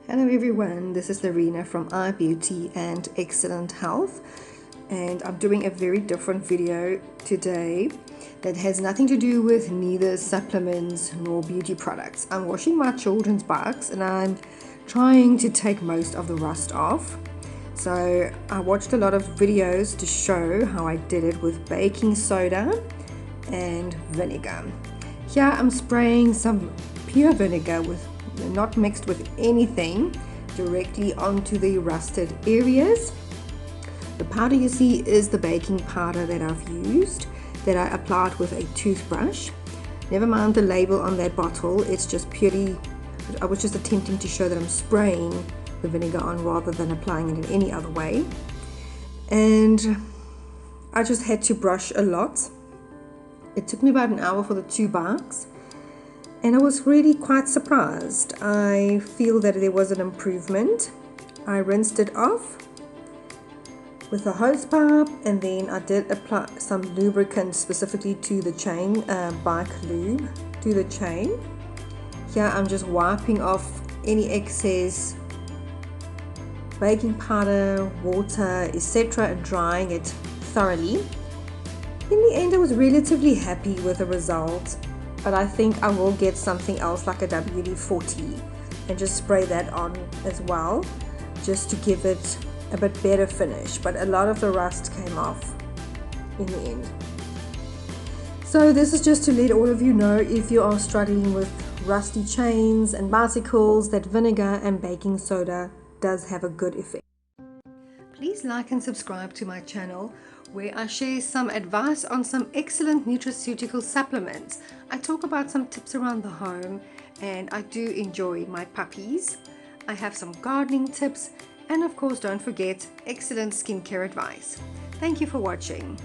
Hello everyone, this is Larina from iBeauty and Excellent Health, and I'm doing a very different video today that has nothing to do with neither supplements nor beauty products. I'm washing my children's bags and I'm trying to take most of the rust off. So I watched a lot of videos to show how I did it with baking soda and vinegar. Here I'm spraying some pure vinegar with not mixed with anything directly onto the rusted areas. The powder you see is the baking powder that I've used, that I applied with a toothbrush. Never mind the label on that bottle, it's just purely, I was just attempting to show that I'm spraying the vinegar on rather than applying it in any other way. And I just had to brush a lot. It took me about an hour for the 2 bags. And I was really quite surprised. I feel that there was an improvement. I rinsed it off with a hose pipe, and then I did apply some lubricant specifically to the chain, bike lube to the chain. Here I'm just wiping off any excess baking powder, water, etc., and drying it thoroughly. In the end, I was relatively happy with the result. But I think I will get something else like a WD-40 and just spray that on as well, just to give it a bit better finish. But a lot of the rust came off in the end. So this is just to let all of you know, if you are struggling with rusty chains and bicycles, that vinegar and baking soda does have a good effect. Please like and subscribe to my channel, where I share some advice on some excellent nutraceutical supplements. I talk about some tips around the home, and I do enjoy my puppies. I have some gardening tips, and of course don't forget excellent skincare advice. Thank you for watching.